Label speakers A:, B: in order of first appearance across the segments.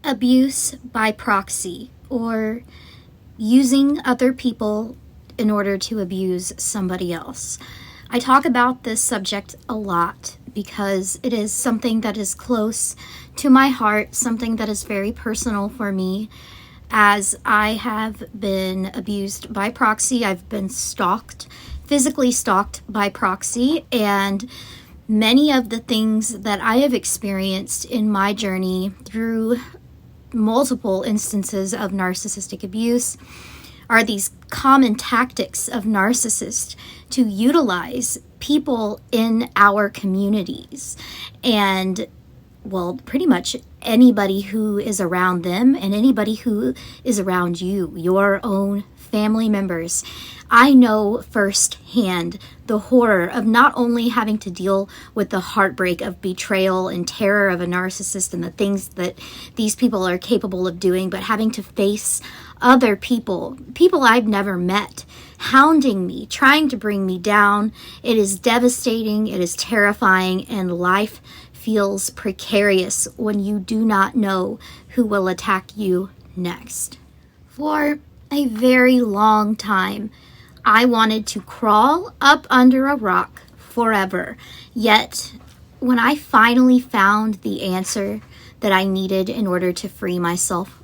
A: Abuse by proxy, or using other people in order to abuse somebody else. I talk about this subject a lot because it is something that is close to my heart, something that is very personal for me, as I have been abused by proxy. I've been stalked, physically stalked by proxy, and many of the things that I have experienced in my journey through multiple instances of narcissistic abuse are these common tactics of narcissists to utilize people in our communities, and well, pretty much anybody who is around them and anybody who is around you, your own family members. I know firsthand the horror of not only having to deal with the heartbreak of betrayal and terror of a narcissist and the things that these people are capable of doing, but having to face other people I've never met, hounding me, trying to bring me down. It is devastating, it is terrifying, and life feels precarious when you do not know who will attack you next. For a very long time, I wanted to crawl up under a rock forever. Yet, when I finally found the answer that I needed in order to free myself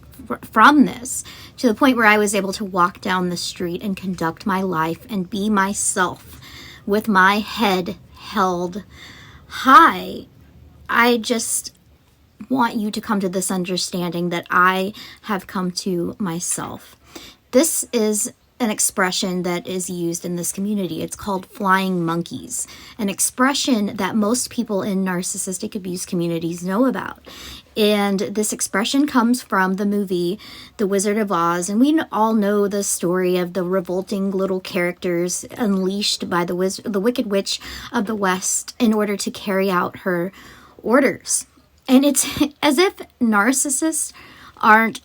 A: from this, to the point where I was able to walk down the street and conduct my life and be myself with my head held high, I just want you to come to this understanding that I have come to myself. This is an expression that is used in this community. It's called flying monkeys, an expression that most people in narcissistic abuse communities know about. And this expression comes from the movie The Wizard of Oz, and we all know the story of the revolting little characters unleashed by the Wicked Witch of the West in order to carry out her orders. And it's as if narcissists aren't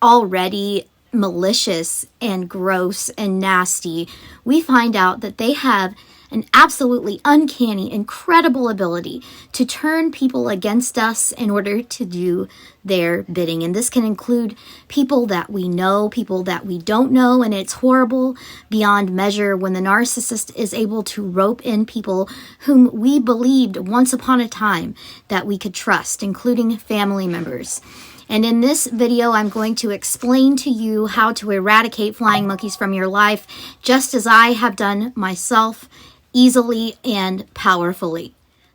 A: already malicious and gross and nasty. We find out that they have an absolutely uncanny, incredible ability to turn people against us in order to do their bidding. And this can include people that we know, people that we don't know, and it's horrible beyond measure when the narcissist is able to rope in people whom we believed once upon a time that we could trust, including family members. And in this video, I'm going to explain to you how to eradicate flying monkeys from your life, just as I have done myself, easily and powerfully.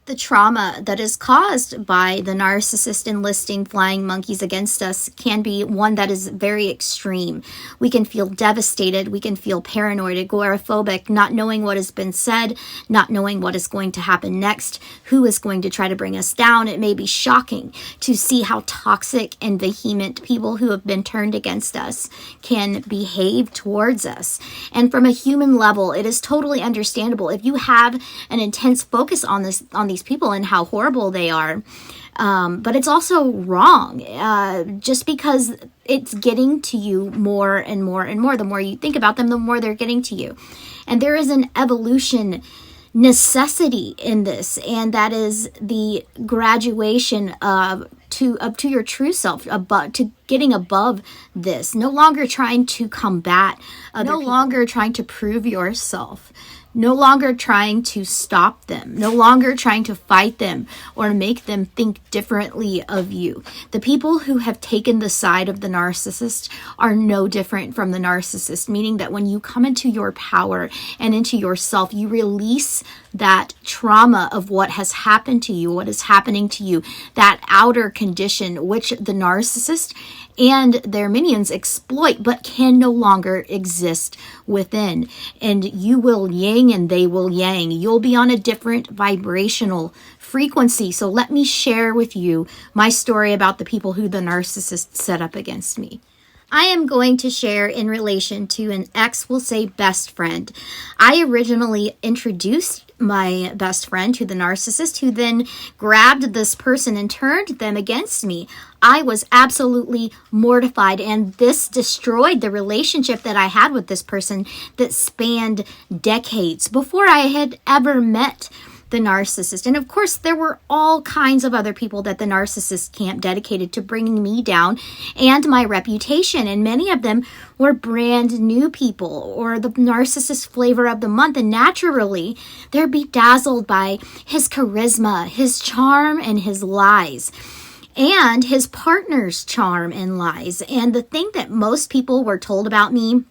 A: The trauma that is caused by the narcissist enlisting flying monkeys against us can be one that is very extreme. We can feel devastated, we can feel paranoid, agoraphobic, not knowing what has been said, not knowing what is going to happen next, who is going to try to bring us down. It may be shocking to see how toxic and vehement people who have been turned against us can behave towards us. And from a human level, it is totally understandable if you have an intense focus on these people and how horrible they are. But it's also wrong, just because it's getting to you more and more and more. The more you think about them, the more they're getting to you. And there is an evolution necessity in this, and that is the graduation to your true self, to getting above this. No longer trying to combat other people. Longer trying to prove yourself. No longer trying to stop them, no longer trying to fight them or make them think differently of you. The people who have taken the side of the narcissist are no different from the narcissist, meaning that when you come into your power and into yourself, you release that trauma of what has happened to you, what is happening to you, that outer condition which the narcissist and their minions exploit but can no longer exist within. And you will yin and they will yang. You'll be on a different vibrational frequency. So let me share with you my story about the people who the narcissist set up against me. I am going to share in relation to an ex, we'll say best friend. I originally introduced my best friend to the narcissist, who then grabbed this person and turned them against me. I was absolutely mortified, and this destroyed the relationship that I had with this person that spanned decades. Before I had ever met the narcissist. And of course, there were all kinds of other people that the narcissist camp dedicated to bringing me down and my reputation. And many of them were brand new people or the narcissist flavor of the month. And naturally, they're bedazzled by his charisma, his charm, and his lies. And his partner's charm and lies. And the thing that most people were told about me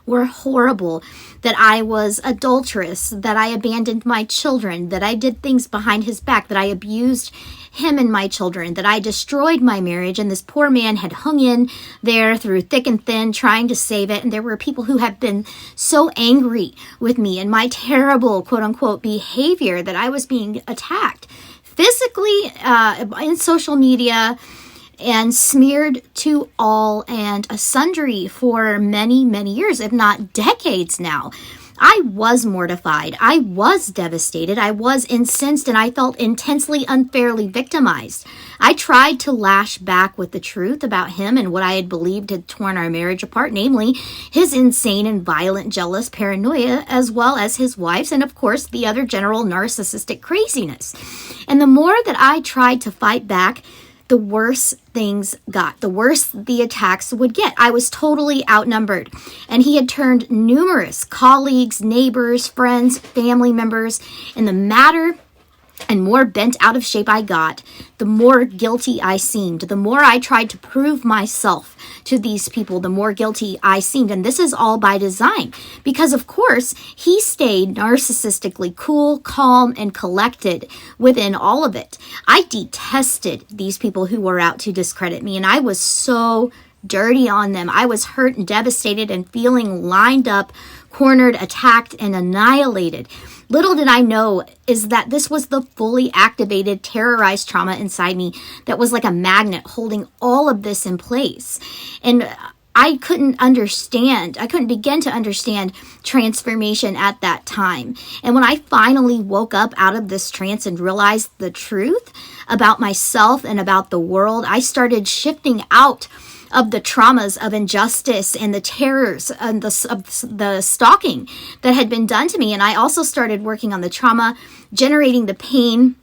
A: were horrible, that I was adulterous, that I abandoned my children, that I did things behind his back, that I abused him and my children, that I destroyed my marriage, and this poor man had hung in there through thick and thin trying to save it. And there were people who had been so angry with me and my terrible quote-unquote behavior that I was being attacked physically in social media and smeared to all and sundry for many, many years, if not decades now. I was mortified. I was devastated. I was incensed, and I felt intensely unfairly victimized. I tried to lash back with the truth about him and what I had believed had torn our marriage apart, namely his insane and violent, jealous paranoia, as well as his wife's, and of course the other general narcissistic craziness. And the more that I tried to fight back, the worse things got, the worse the attacks would get. I was totally outnumbered, and he had turned numerous colleagues, neighbors, friends, family members, in the matter and more bent out of shape I got, the more guilty I seemed. The more I tried to prove myself to these people, the more guilty I seemed. And this is all by design, because of course he stayed narcissistically cool, calm, and collected within all of it. I detested these people who were out to discredit me, and I was so dirty on them. I was hurt and devastated and feeling lined up, cornered, attacked, and annihilated. Little did I know is that this was the fully activated, terrorized trauma inside me that was like a magnet holding all of this in place. And I couldn't begin to understand transformation at that time. And when I finally woke up out of this trance and realized the truth about myself and about the world, I started shifting out of the traumas of injustice and the terrors and the stalking that had been done to me. And I also started working on the trauma, generating the pain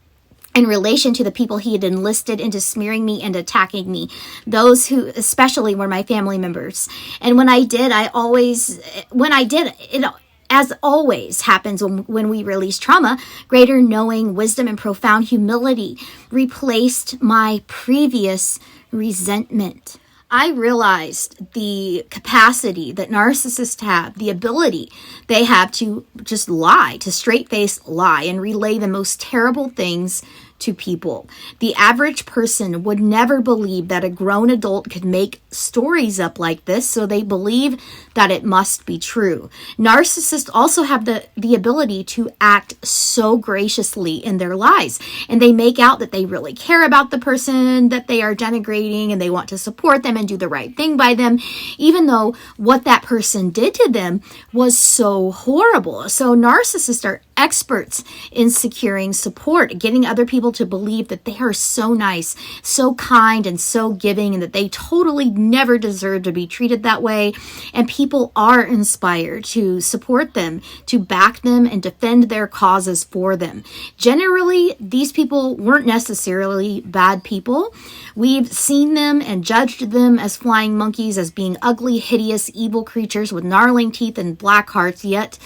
A: in relation to the people he had enlisted into smearing me and attacking me. Those who especially were my family members. And when I did, it as always happens when we release trauma, greater knowing, wisdom, and profound humility replaced my previous resentment. I realized the capacity that narcissists have, the ability they have to just lie, to straight-face lie and relay the most terrible things to people. The average person would never believe that a grown adult could make stories up like this, so they believe that it must be true. Narcissists also have the ability to act so graciously in their lies, and they make out that they really care about the person that they are denigrating, and they want to support them and do the right thing by them, even though what that person did to them was so horrible. So narcissists are experts in securing support, getting other people to believe that they are so nice, so kind, and so giving, and that they totally never deserve to be treated that way. And people are inspired to support them, to back them, and defend their causes for them. Generally, these people weren't necessarily bad people. We've seen them and judged them as flying monkeys, as being ugly, hideous, evil creatures with gnarling teeth and black hearts, yet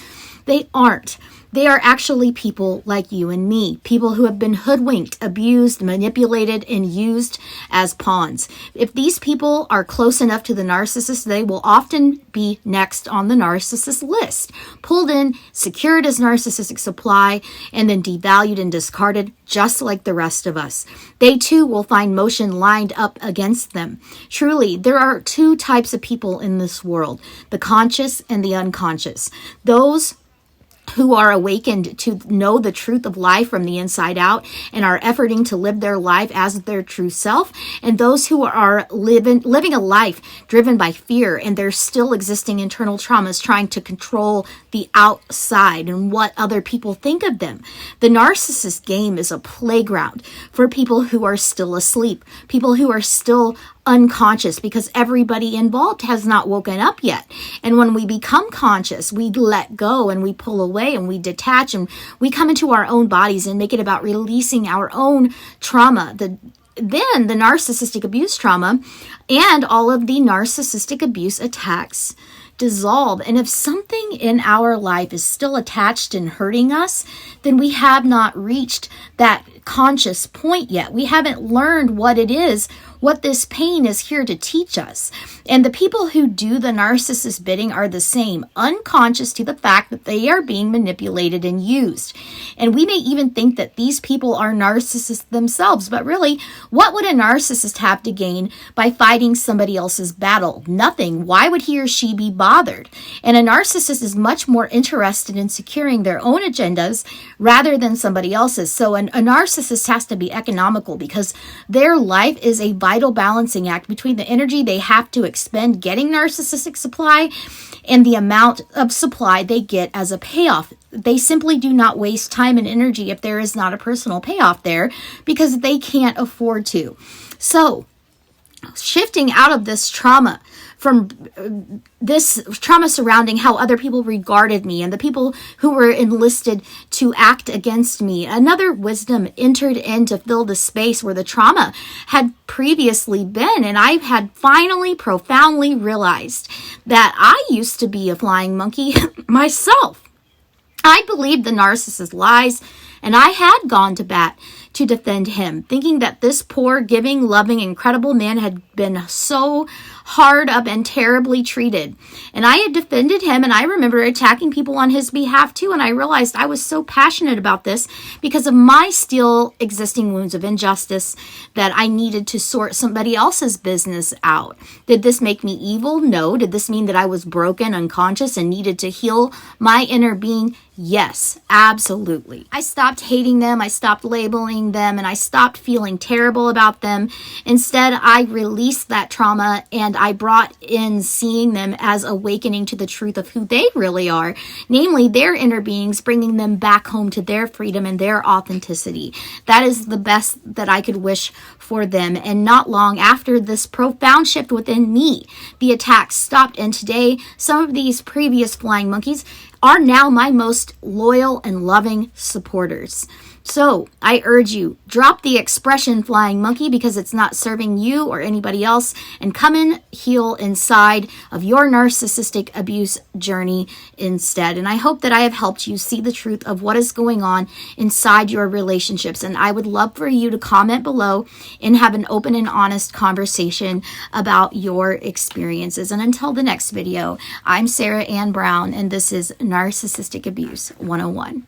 A: they aren't. They are actually people like you and me, people who have been hoodwinked, abused, manipulated, and used as pawns. If these people are close enough to the narcissist, they will often be next on the narcissist list, pulled in, secured as narcissistic supply, and then devalued and discarded just like the rest of us. They too will find motion lined up against them. Truly, there are two types of people in this world, the conscious and the unconscious. Those who are awakened to know the truth of life from the inside out and are efforting to live their life as their true self, and those who are living a life driven by fear and their still existing internal traumas, trying to control the outside and what other people think of them. The narcissist game is a playground for people who are still asleep, people who are still unconscious, because everybody involved has not woken up yet. And when we become conscious, we let go and we pull away away and we detach and we come into our own bodies and make it about releasing our own trauma, then the narcissistic abuse trauma and all of the narcissistic abuse attacks dissolve. And if something in our life is still attached and hurting us, then we have not reached that conscious point yet. We haven't learned what it is, what this pain is here to teach us. And the people who do the narcissist bidding are the same, unconscious to the fact that they are being manipulated and used. And we may even think that these people are narcissists themselves, but really, what would a narcissist have to gain by fighting somebody else's battle? Nothing. Why would he or she be bothered? And a narcissist is much more interested in securing their own agendas rather than somebody else's. So a narcissist has to be economical because their life is a vital balancing act between the energy they have to expend getting narcissistic supply and the amount of supply they get as a payoff. They simply do not waste time and energy if there is not a personal payoff there because they can't afford to. So, shifting out of this trauma, from this trauma surrounding how other people regarded me and the people who were enlisted to act against me, another wisdom entered in to fill the space where the trauma had previously been. And I had finally profoundly realized that I used to be a flying monkey myself. I believed the narcissist's lies, and I had gone to bat to defend him, thinking that this poor, giving, loving, incredible man had been so hard up and terribly treated. And I had defended him, and I remember attacking people on his behalf too, and I realized I was so passionate about this because of my still existing wounds of injustice that I needed to sort somebody else's business out. Did this make me evil? No. Did this mean that I was broken, unconscious, and needed to heal my inner being? Yes, absolutely. I stopped hating them, I stopped labeling them, and I stopped feeling terrible about them. Instead, I released that trauma and I brought in seeing them as awakening to the truth of who they really are, namely their inner beings, bringing them back home to their freedom and their authenticity. That is the best that I could wish for them. And not long after this profound shift within me, the attacks stopped. And today, some of these previous flying monkeys are now my most loyal and loving supporters. So I urge you, drop the expression flying monkey because it's not serving you or anybody else, and come in, heal inside of your narcissistic abuse journey instead. And I hope that I have helped you see the truth of what is going on inside your relationships. And I would love for you to comment below and have an open and honest conversation about your experiences. And until the next video, I'm Sarah Ann Brown, and this is Narcissistic Abuse 101.